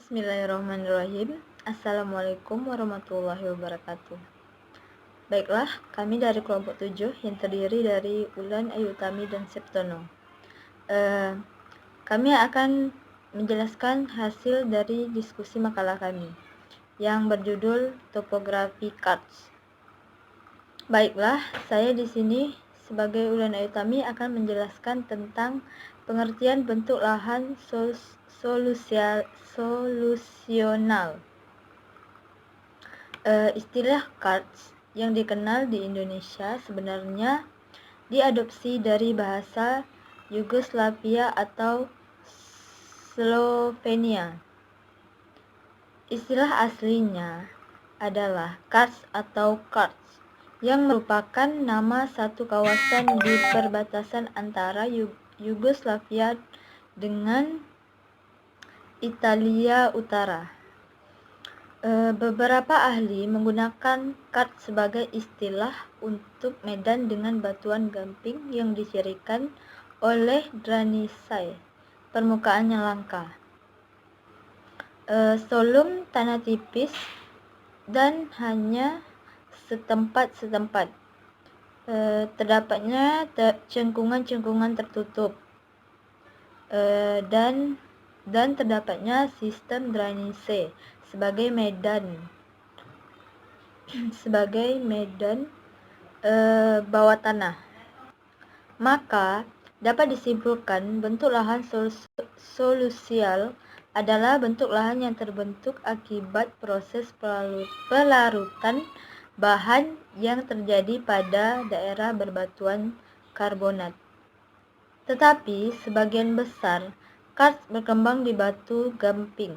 Bismillahirrahmanirrahim. Assalamualaikum warahmatullahi wabarakatuh. Baiklah, kami dari kelompok 7 yang terdiri dari Ulan, Ayu Utami, dan Septono. Kami akan menjelaskan hasil dari diskusi makalah kami yang berjudul Topografi Karst. Baiklah, saya di sini sebagai Ulan, Ayu Utami akan menjelaskan tentang pengertian bentuk lahan solusional. Istilah karst yang dikenal di Indonesia sebenarnya diadopsi dari bahasa Yugoslavia atau Slovenia. Istilah aslinya adalah karst atau karst yang merupakan nama satu kawasan di perbatasan antara Yugoslavia dengan Italia Utara. Beberapa ahli menggunakan karst sebagai istilah untuk medan dengan batuan gamping yang dicirikan oleh drainase permukaannya langka, solum tanah tipis, dan hanya setempat-setempat. Terdapatnya cengkungan-cengkungan tertutup, dan terdapatnya sistem drainase sebagai medan bawah tanah. Maka dapat disimpulkan bentuk lahan solusial adalah bentuk lahan yang terbentuk akibat proses pelarutan bahan yang terjadi pada daerah berbatuan karbonat. Tetapi sebagian besar karst berkembang di batu gamping.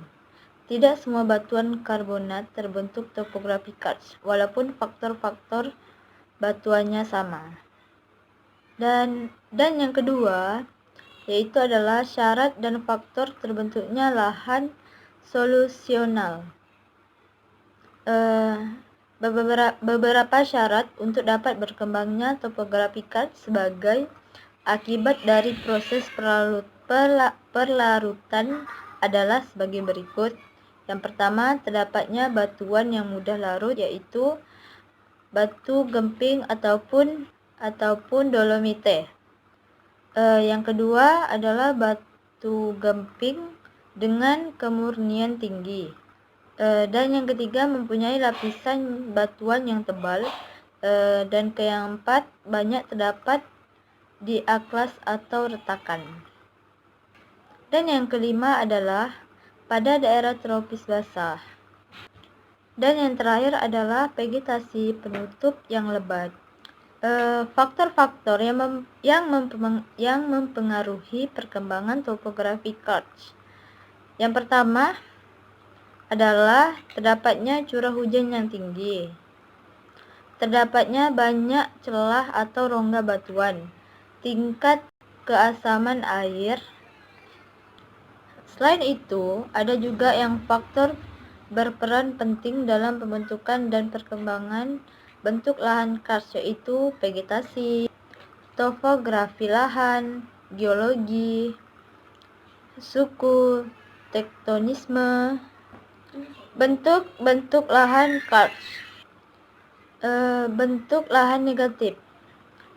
Tidak semua batuan karbonat terbentuk topografi karst, walaupun faktor-faktor batuannya sama. Dan yang kedua, yaitu adalah syarat dan faktor terbentuknya lahan solusional. Beberapa syarat untuk dapat berkembangnya topografi karst sebagai akibat dari proses perlarutan adalah sebagai berikut. Yang pertama, terdapatnya batuan yang mudah larut, yaitu batu gemping ataupun dolomite. Yang kedua adalah batu gemping dengan kemurnian tinggi. Dan yang ketiga, mempunyai lapisan batuan yang tebal. Dan keempat, banyak terdapat di aklas atau retakan. Dan yang kelima adalah pada daerah tropis basah. Dan yang terakhir adalah vegetasi penutup yang lebat. Faktor-faktor yang mempengaruhi perkembangan topografi karst. Yang pertama adalah terdapatnya curah hujan yang tinggi, terdapatnya banyak celah atau rongga batuan, tingkat keasaman air. Selain itu, ada juga yang faktor berperan penting dalam pembentukan dan perkembangan bentuk lahan karst, yaitu vegetasi, topografi lahan, geologi, suku, tektonisme. Bentuk lahan karst. Bentuk lahan negatif.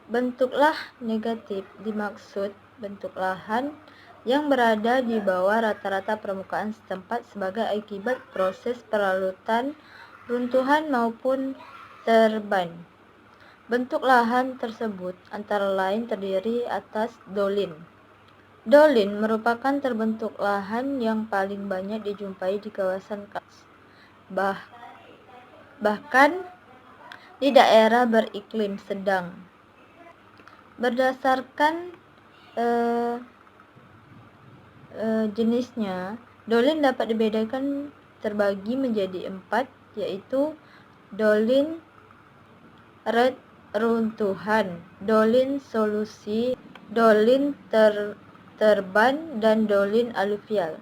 Bentuklah negatif dimaksud bentuk lahan yang berada di bawah rata-rata permukaan setempat sebagai akibat proses pelarutan, runtuhan maupun terban. Bentuk lahan tersebut antara lain terdiri atas dolin. Dolin merupakan terbentuk lahan yang paling banyak dijumpai di kawasan karst, bahkan di daerah beriklim sedang. Berdasarkan jenisnya, dolin dapat dibedakan terbagi menjadi 4, yaitu dolin runtuhan, dolin solusi, dolin terban, dan dolin aluvial.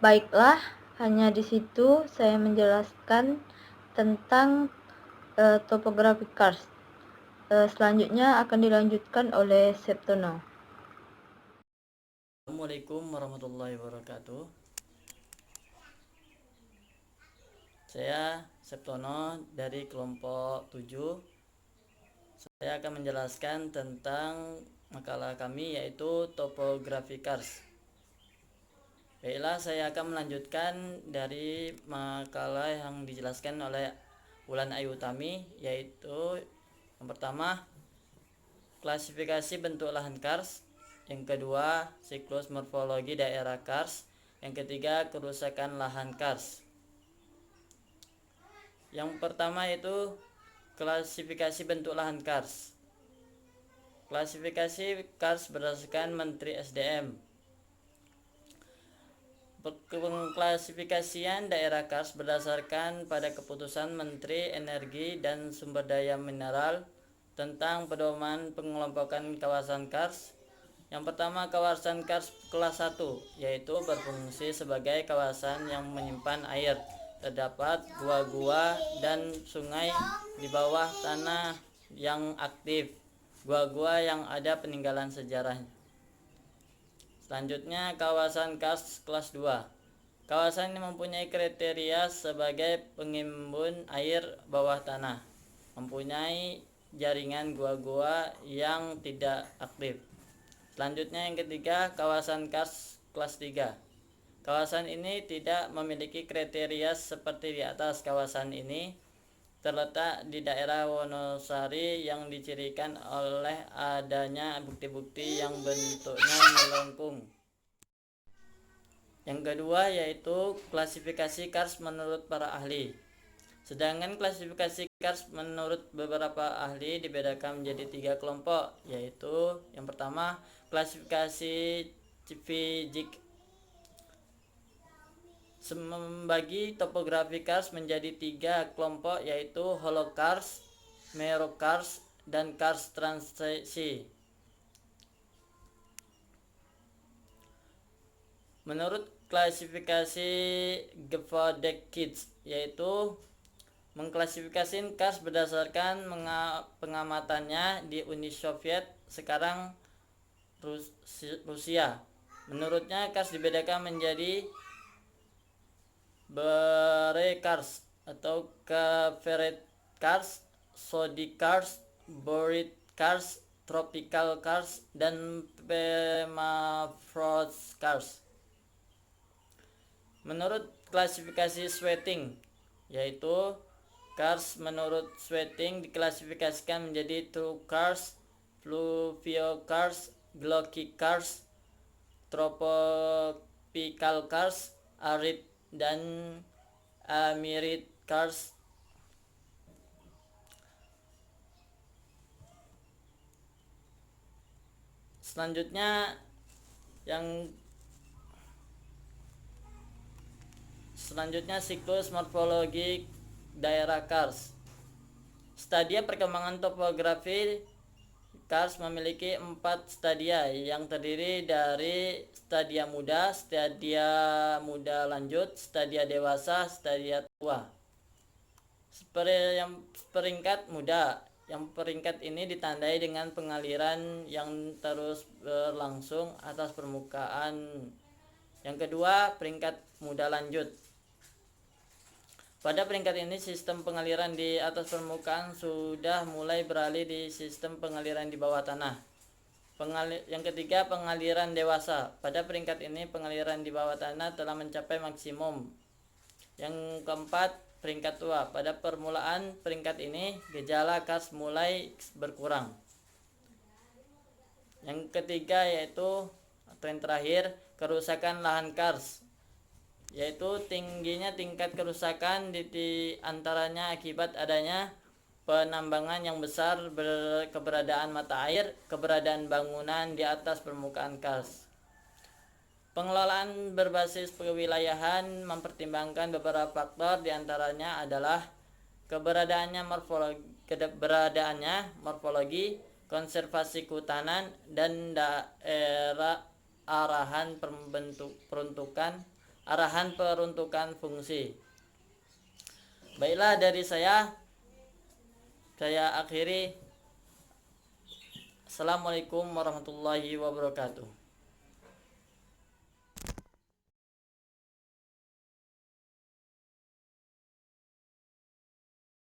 Baiklah, hanya di situ saya menjelaskan tentang topografi karst. Selanjutnya akan dilanjutkan oleh Septono. Assalamualaikum warahmatullahi wabarakatuh. Saya Septono dari kelompok 7. Saya akan menjelaskan tentang makalah kami, yaitu topografi kars. Baiklah, saya akan melanjutkan dari makalah yang dijelaskan oleh Wulan Ayu Utami, yaitu yang pertama, klasifikasi bentuk lahan kars. Yang kedua, siklus morfologi daerah kars. Yang ketiga, kerusakan lahan kars. Yang pertama itu klasifikasi bentuk lahan kars. Klasifikasi kars berdasarkan Menteri SDM. Pengklasifikasian daerah kars berdasarkan pada keputusan Menteri Energi dan Sumber Daya Mineral tentang pedoman pengelompokan kawasan kars. Yang pertama, kawasan kars kelas 1, yaitu berfungsi sebagai kawasan yang menyimpan air. Terdapat gua-gua dan sungai di bawah tanah yang aktif. Gua-gua yang ada peninggalan sejarahnya. Selanjutnya, kawasan kars kelas 2. Kawasan ini mempunyai kriteria sebagai pengimbun air bawah tanah, mempunyai jaringan gua-gua yang tidak aktif. Selanjutnya, yang ketiga, kawasan kars kelas 3. Kawasan ini tidak memiliki kriteria seperti di atas. Kawasan ini terletak di daerah Wonosari yang dicirikan oleh adanya bukti-bukti yang bentuknya melengkung. Yang kedua yaitu klasifikasi kars menurut para ahli. Sedangkan klasifikasi kars menurut beberapa ahli dibedakan menjadi 3 kelompok, yaitu yang pertama, klasifikasi Cipijik membagi topografi kars menjadi 3 kelompok, yaitu holokars, merokars, dan kars transisi. Menurut klasifikasi Gevadekids, yaitu mengklasifikasi kars berdasarkan pengamatannya di Uni Soviet, sekarang Rusia. Menurutnya kars dibedakan menjadi Berekars atau Kaveret kars, Sodi kars, Borit kars, Tropical kars, dan Permafrost kars. Menurut klasifikasi Sweating, yaitu kars menurut Sweating diklasifikasikan menjadi True kars, Pluviokars, Glocky kars, Tropical kars, Arid, dan Amirid kars. Selanjutnya siklus morfologi daerah kars. Stadia perkembangan topografi kars memiliki 4 stadia yang terdiri dari stadia muda lanjut, stadia dewasa, stadia tua. Peringkat muda, yang peringkat ini ditandai dengan pengaliran yang terus berlangsung atas permukaan. Yang kedua, peringkat muda lanjut. Pada peringkat ini, sistem pengaliran di atas permukaan sudah mulai beralih di sistem pengaliran di bawah tanah. Yang ketiga, pengaliran dewasa. Pada peringkat ini, pengaliran di bawah tanah telah mencapai maksimum. Yang keempat, peringkat tua. Pada permulaan peringkat ini, gejala kars mulai berkurang. Yang ketiga yaitu tren terakhir, kerusakan lahan kars, yaitu tingginya tingkat kerusakan di antaranya akibat adanya penambangan yang besar, keberadaan mata air, keberadaan bangunan di atas permukaan kars. Pengelolaan berbasis kewilayahan mempertimbangkan beberapa faktor, diantaranya adalah keberadaannya morfologi, konservasi kehutanan, dan daerah arahan peruntukan fungsi. Baiklah, dari saya akhiri. Assalamualaikum warahmatullahi wabarakatuh.